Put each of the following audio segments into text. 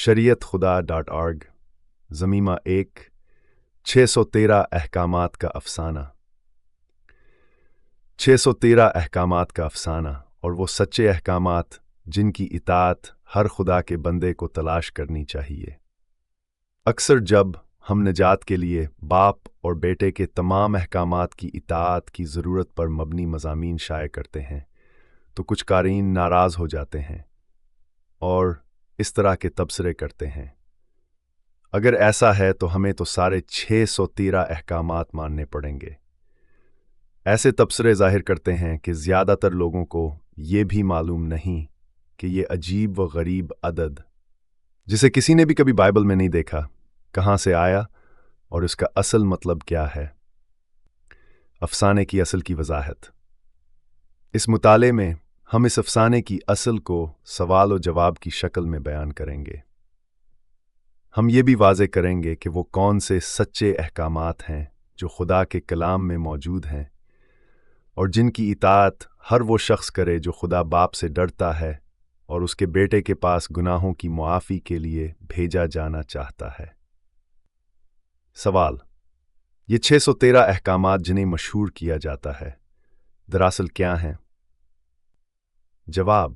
शरीयतखुदा.org ज़मीमा 1 613 अहकामात का अफसाना। 613 अहकामात का अफसाना और वो सच्चे अहकामात जिनकी इताअत हर खुदा के बंदे को तलाश करनी चाहिए। अक्सर जब हम निजात के लिए बाप और बेटे के तमाम अहकामात की इताअत की ज़रूरत पर मबनी मज़ामीन शाये करते हैं तो कुछ क़ारीन नाराज़ हो जाते हैं और इस तरह के तबसरे करते हैं। अगर ऐसा है तो हमें तो सारे 613 अहकामात मानने पड़ेंगे। ऐसे तबसरे ज़ाहिर करते हैं कि ज़्यादातर लोगों को ये भी मालूम नहीं कि ये अजीब व गरीब अदद, जिसे किसी ने भी कभी बाइबल में नहीं देखा, कहाँ से आया और इसका असल मतलब क्या है। अफसाने की असल की वजाहत। इस मुताले में हम इस अफसाने की असल को सवाल और जवाब की शक्ल में बयान करेंगे। हम ये भी वाज़े करेंगे कि वो कौन से सच्चे अहकामात हैं जो खुदा के कलाम में मौजूद हैं और जिनकी इताअत हर वो शख्स करे जो खुदा बाप से डरता है और उसके बेटे के पास गुनाहों की मुआफ़ी के लिए भेजा जाना चाहता है। सवाल: ये 613 अहकामात जिन्हें मशहूर किया जाता है दरअसल क्या हैं? जवाब: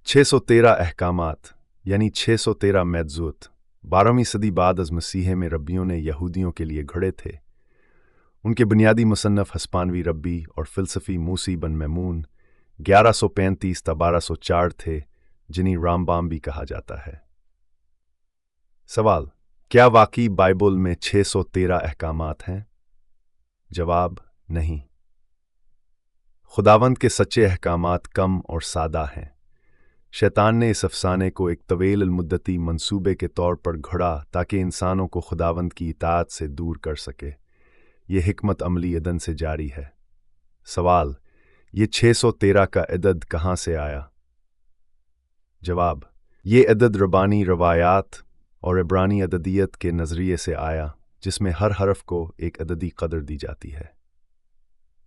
613 अहकामात यानी 613 मौज़ूआत 12वीं सदी बाद अज़ मसीह में रब्बियों ने यहूदियों के लिए घड़े थे। उनके बुनियादी मुसन्नफ़ हस्पानवी रब्बी और फ़िलसफ़ी मूसी बन मैमून 1135 ता 1204 थे, जिन्हें रामबाम भी कहा जाता है। सवाल: क्या वाकई बाइबल में 613 अहकामात हैं? जवाब: नहीं। खुदावंद के सच्चे अहकामात कम और सादा हैं। शैतान ने इस अफसाने को एक तवील मुद्दती मंसूबे के तौर पर घड़ा ताकि इंसानों को खुदावंद की इताअत से दूर कर सके। ये हिकमत अमली अदन से जारी है। सवाल: ये 613 का अदद कहाँ से आया? जवाब: ये अदद रबानी रवायात और इब्रानी अददियत के नज़रिए से आया, जिसमें हर हरफ को एक अददी कदर दी जाती है।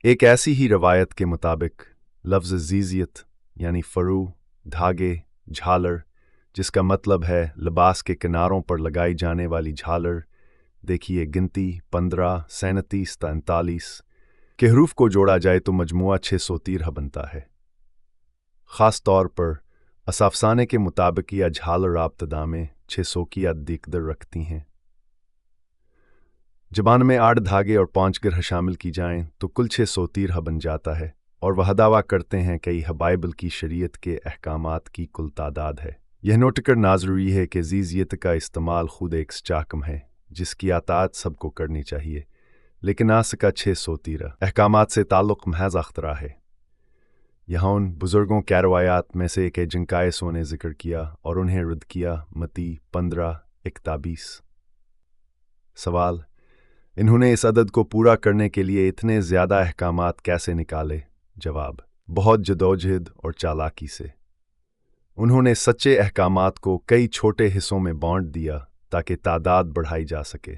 एक ऐसी ही रवायत के मुताबिक लफ्ज़ ज़ीज़ियत यानी फ़रू, धागे, झालर, जिसका मतलब है लिबास के किनारों पर लगाई जाने वाली झालर, देखिए गिनती 15, 37 ता 39 के हरूफ को जोड़ा जाए तो मजमुआ 613 बनता है। ख़ास तौर पर अफसाने के मुताबिक यह झालर आब्तदा में 600 की अद्दीक़दर रखती हैं। ज़बान में 8 धागे और 5 गिरह शामिल की जाएं तो कुल 613 बन जाता है और वह दावा करते हैं कि यह बाइबल की शरीयत के अहकामात की कुल तादाद है। यह नोट करना ज़रूरी है कि ज़ीज़ियत का इस्तेमाल खुद एक चाकम है जिसकी आतात सबको करनी चाहिए, लेकिन आज का 613 अहकामात से ताल्लुक़ महज़ अख्तरा है। यहाँ उन बुज़ुर्गों के रवायात में से एक है जिनका यसो ने ज़िक्र किया और उन्हें रद्द किया, मती 15:21। सवाल: इन्होंने इस अदद को पूरा करने के लिए इतने ज़्यादा अहकामात कैसे निकाले? जवाब: बहुत जदोजहद और चालाकी से। उन्होंने सच्चे अहकामात को कई छोटे हिस्सों में बांट दिया ताकि तादाद बढ़ाई जा सके।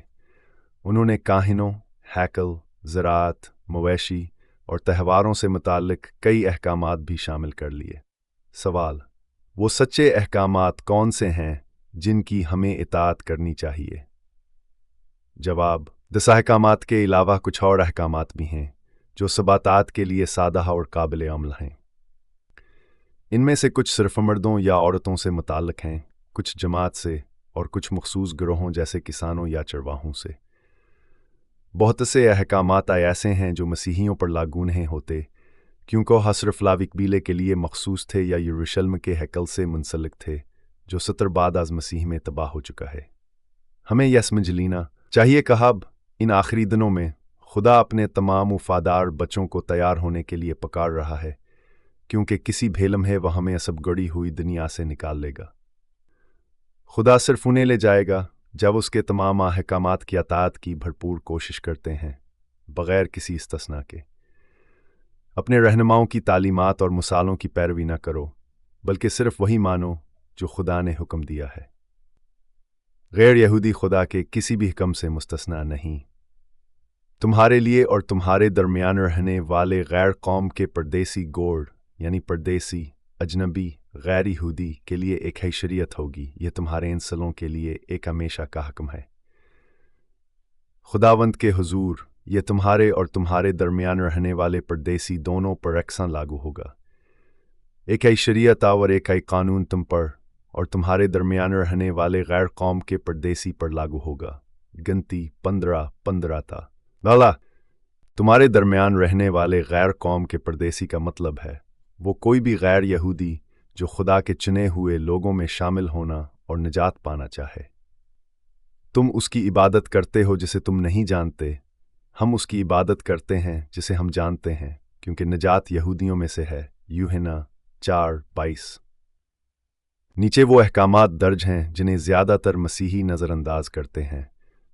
उन्होंने काहिनों, हैकल, ज़राअत, मवेशी और त्यौहारों से मुताल्लिक़ कई अहकामात भी शामिल कर लिए। सवाल: वो सच्चे अहकामात कौन से हैं जिनकी हमें इताअत करनी चाहिए? जवाब: 10 अहकामात के अलावा कुछ और अहकामात भी हैं जो सबातात के लिए सादा और काबिल अमल हैं। इनमें से कुछ सिर्फ मर्दों या औरतों से मुताल्लिक़ हैं, कुछ जमात से और कुछ मखसूस गिरोहों जैसे किसानों या चरवाहों से। बहुत से अहकामात ऐसे हैं जो मसीहियों पर लागू नहीं होते क्योंकि वह सिर्फ लावी कबीले के लिए मखसूस थे या यरूशलेम के हैकल से मुंसलिक थे जो 70 बाद आज मसीह में तबाह हो चुका है। हमें यह समझ लेना चाहिए कि अब इन आखिरी दिनों में खुदा अपने तमाम वफादार बच्चों को तैयार होने के लिए पुकार रहा है, क्योंकि किसी भी लम्हे वह हमें सब गड़ी हुई दुनिया से निकाल लेगा। खुदा सिर्फ उन्हें ले जाएगा जब उसके तमाम अहकामात की अताअत की भरपूर कोशिश करते हैं, बग़ैर किसी इस्तिस्ना के। अपने रहनुमाओं की तालीमात और मिसालों की पैरवी न करो, बल्कि सिर्फ वही मानो जो खुदा ने हुक्म दिया है। गैर यहूदी खुदा के किसी भी हुक्म से मुस्तस्ना नहीं। तुम्हारे लिए और तुम्हारे दरमियान रहने वाले गैर कौम के परदेसी गोड़ यानी परदेसी अजनबी, गैर यहूदी के लिए एक ही शरीयत होगी। यह तुम्हारे इंसलों के लिए एक हमेशा का हुक्म है। खुदावंद के हुजूर, यह तुम्हारे और तुम्हारे दरमियान रहने वाले परदेसी दोनों पर यकसां लागू होगा। एक ही शरीयत और एक ही कानून तुम पर और तुम्हारे दरमियान रहने वाले गैर कौम के परदेसी पर लागू होगा। गिनती 15:15 था। लाला, तुम्हारे दरमियान रहने वाले गैर कौम के परदेसी का मतलब है वो कोई भी गैर यहूदी जो खुदा के चुने हुए लोगों में शामिल होना और निजात पाना चाहे। तुम उसकी इबादत करते हो जिसे तुम नहीं जानते, हम उसकी इबादत करते हैं जिसे हम जानते हैं, क्योंकि निजात यहूदियों में से है। यूहन्ना 4:22। नीचे वो अहकामात दर्ज हैं जिन्हें ज़्यादातर मसीही नज़रअंदाज करते हैं,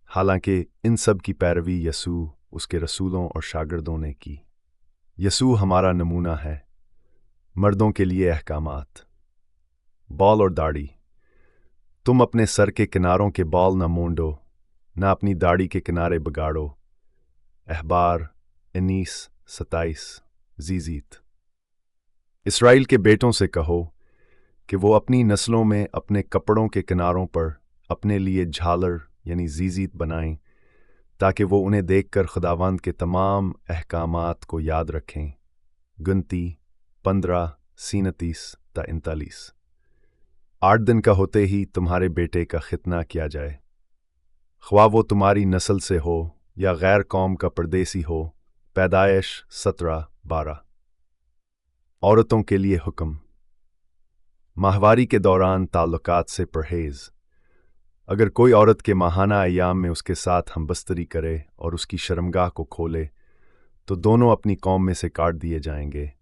हालांकि इन सब की पैरवी यसू, उसके रसूलों और शागिर्दों ने की। यसू हमारा नमूना है। मर्दों के लिए अहकामात। बाल और दाढ़ी। तुम अपने सर के किनारों के बाल न मोंडो, न अपनी दाढ़ी के किनारे बिगाड़ो। अहबार 19:27। जीजीत। इसराइल के बेटों से कहो कि वो अपनी नस्लों में अपने कपड़ों के किनारों पर अपने लिए झालर यानी जीजीत बनाएं, ताकि वो उन्हें देखकर खुदावंद के तमाम अहकामात को याद रखें। गिनती 15:37-39। 8 दिन का होते ही तुम्हारे बेटे का खितना किया जाए, ख्वाह वो तुम्हारी नस्ल से हो या गैर कौम का परदेसी हो। पैदाइश 17:12। औरतों के लिए हुक्म। माहवारी के दौरान ताल्लुकात से परहेज। अगर कोई औरत के माहाना अय्याम में उसके साथ हमबस्तरी करे और उसकी शर्मगाह को खोले तो दोनों अपनी कौम में से काट दिए जाएंगे।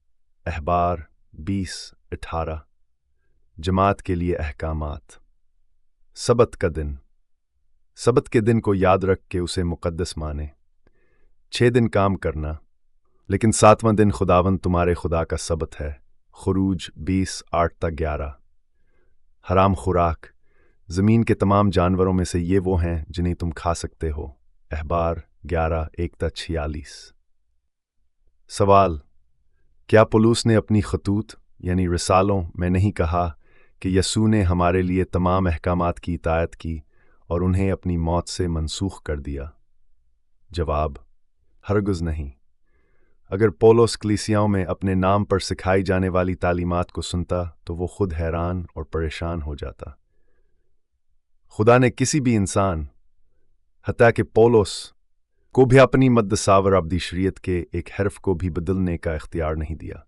अहबार 20:18। जमात के लिए अहकामात। सबत का दिन। सबत के दिन को याद रख के उसे मुकद्दस माने। 6 दिन काम करना, लेकिन 7वां दिन खुदावंद तुम्हारे खुदा का सबत है। खुरूज 20:8-11। हराम खुराक। ज़मीन के तमाम जानवरों में से ये वो हैं जिन्हें तुम खा सकते हो। अहबार 11:1-46। सवाल: क्या पौलुस ने अपनी खतूत यानी रिसालों में नहीं कहा कि यसू ने हमारे लिए तमाम अहकामात की इतायत की और उन्हें अपनी मौत से मनसूख कर दिया? जवाब: हरगिज़ नहीं। अगर पौलुस कलीसियाओं में अपने नाम पर सिखाई जाने वाली तालीमात को सुनता तो वो खुद हैरान और परेशान हो जाता। खुदा ने किसी भी इंसान, हत्ता कि पौलुस को भी अपनी मद्दसावर अब्दी शरीयत के एक हर्फ को भी बदलने का इख्तियार नहीं दिया।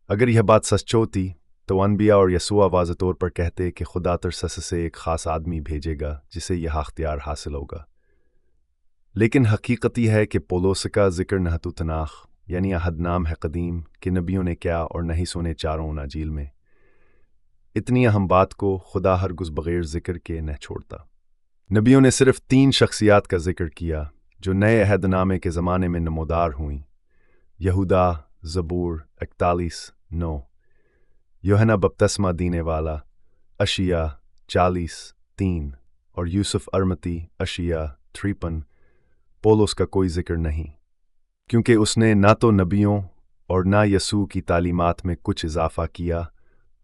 अगर यह बात सच होती तो अनबिया और यसूआ वाज़ह तौर पर कहते कि खुदा तरसस से एक ख़ास आदमी भेजेगा जिसे यह इख्तियार हासिल होगा। लेकिन हकीकत यह है कि पौलुस का जिक्र नहतु तनाख यानी अहदनाम है कदीम कि नबियों ने क्या और नहीं सुने चारों अनाजील में। इतनी अहम बात को खुदा हरगिज़ बग़ैर जिक्र के न छोड़ता। नबियों ने सिर्फ 3 शख्सियात का जिक्र किया जो नए अहदनामे के ज़माने में नमोदार हुईं। यहूदा ज़बूर 41:9, यूहन्ना बपतिस्मा देने वाला अशिया 40:3 और यूसुफ अरमती अशिया 53। पौलुस का कोई जिक्र नहीं, क्योंकि उसने ना तो नबियों और ना यसू की तालीमात में कुछ इजाफा किया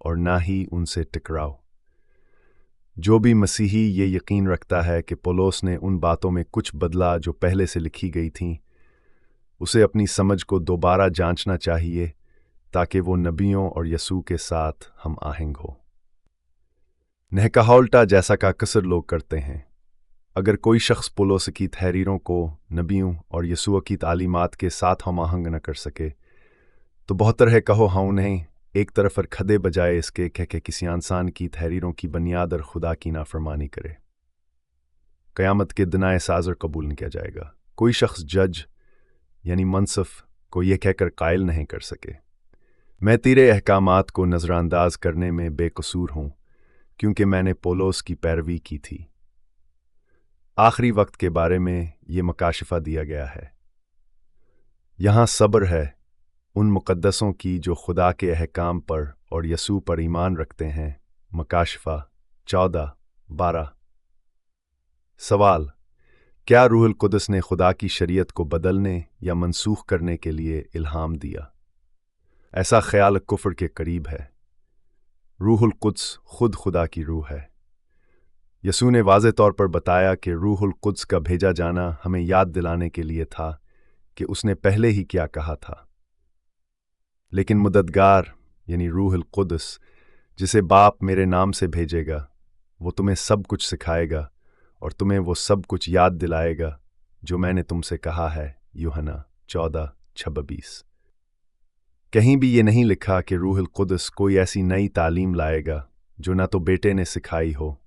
और ना ही उनसे टकराव। जो भी मसीही ये यकीन रखता है कि पौलुस ने उन बातों में कुछ बदला जो पहले से लिखी गई थीं, उसे अपनी समझ को दोबारा जांचना चाहिए ताकि वो नबियों और यसू के साथ हम आहंग हो। नहकाउल्टा जैसा का अक्सर लोग करते हैं। अगर कोई शख्स पौलुस की तहरीरों को नबियों और यसू की तालीमात के साथ हम आहंग न कर सके तो बेहतर है कहो हाँ उन्हें एक तरफ रखदे बजाय इसके कह के किसी इंसान की तहरीरों की बुनियाद और खुदा की नाफरमानी करे। क़यामत के दिन साज़र कबूल नहीं किया जाएगा। कोई शख्स जज यानी मनसफ को यह कहकर कायल नहीं कर सके मैं तेरे अहकामात को नज़रअंदाज करने में बेकसूर हूँ क्योंकि मैंने पौलुस की पैरवी की थी। आखिरी वक्त के बारे में ये मकाशिफा दिया गया है। यहाँ सब्र है उन मुक़द्दसों की जो खुदा के अहकाम पर और यसू पर ईमान रखते हैं। मकाशिफा 14:12। सवाल: क्या रूहुल कुदस ने खुदा की शरीयत को बदलने या मनसूख करने के लिए इल्हाम दिया? ऐसा ख्याल कुफ्र के करीब है। रूहुल कुद्स खुद खुदा की रूह है। यसू ने वाज़े तौर पर बताया कि रूहुल कुद्स का भेजा जाना हमें याद दिलाने के लिए था कि उसने पहले ही क्या कहा था। लेकिन मददगार यानी रूहुल कुद्स, जिसे बाप मेरे नाम से भेजेगा, वो तुम्हें सब कुछ सिखाएगा और तुम्हें वो सब कुछ याद दिलाएगा जो मैंने तुमसे कहा है। यूहन्ना 14:26। कहीं भी ये नहीं लिखा कि रूहुल कुद्स कोई ऐसी नई तालीम लाएगा जो ना तो बेटे ने सिखाई हो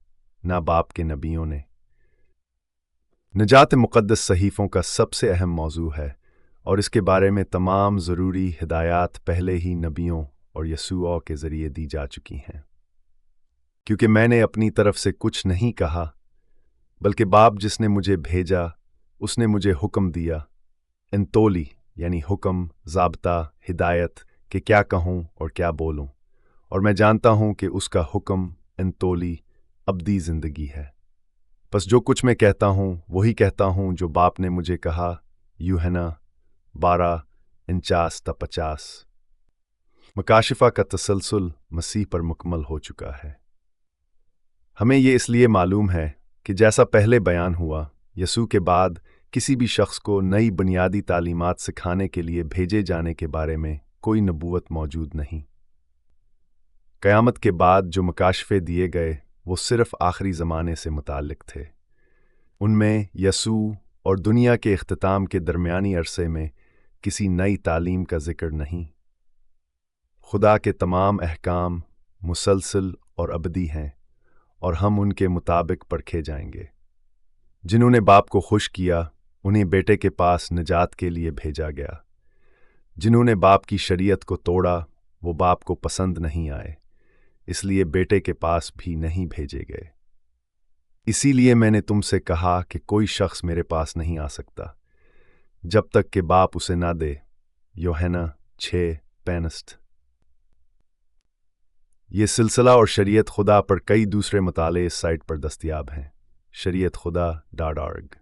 ना बाप के नबियों ने। नजात मुक़द्दस सहीफ़ों का सबसे अहम मौजू है और इसके बारे में तमाम ज़रूरी हिदायत पहले ही नबियों और यसूआ के ज़रिए दी जा चुकी हैं। क्योंकि मैंने अपनी तरफ से कुछ नहीं कहा, बल्कि बाप जिसने मुझे भेजा उसने मुझे हुक्म दिया, इंतोली यानी हुक्म, ज़ाब्ता, हिदायत कि क्या कहूँ और क्या बोलूँ, और मैं जानता हूँ कि उसका हुक्म इंतोली अब्दी ज़िंदगी है। बस जो कुछ मैं कहता हूँ वही कहता हूँ जो बाप ने मुझे कहा। यूहन्ना 12:49-50। मकाशिफा का तसलसल मसीह पर मुकम्मल हो चुका है। हमें ये इसलिए मालूम है कि जैसा पहले बयान हुआ, यसू के बाद किसी भी शख्स को नई बुनियादी तालीमात सिखाने के लिए भेजे जाने के बारे में कोई नबूवत मौजूद नहीं। क़यामत के बाद जो मकाशफ़े दिए गए वो सिर्फ़ आखिरी ज़माने से मुताल्लिक़ थे। उनमें यसू और दुनिया के इख्तिताम के दरमियानी अरसे में किसी नई तालीम का ज़िक्र नहीं। खुदा के तमाम अहकाम मुसलसल और अबदी हैं और हम उनके मुताबिक परखे जाएंगे। जिन्होंने बाप को खुश किया उन्हें बेटे के पास निजात के लिए भेजा गया। जिन्होंने बाप की शरीयत को तोड़ा वो बाप को पसंद नहीं आए, इसलिए बेटे के पास भी नहीं भेजे गए। इसीलिए मैंने तुमसे कहा कि कोई शख्स मेरे पास नहीं आ सकता जब तक कि बाप उसे ना दे। यूहन्ना 6:65। ये सिलसिला और शरीयत खुदा पर कई दूसरे मताले इस साइट पर दस्तयाब हैं, shariathuda.org।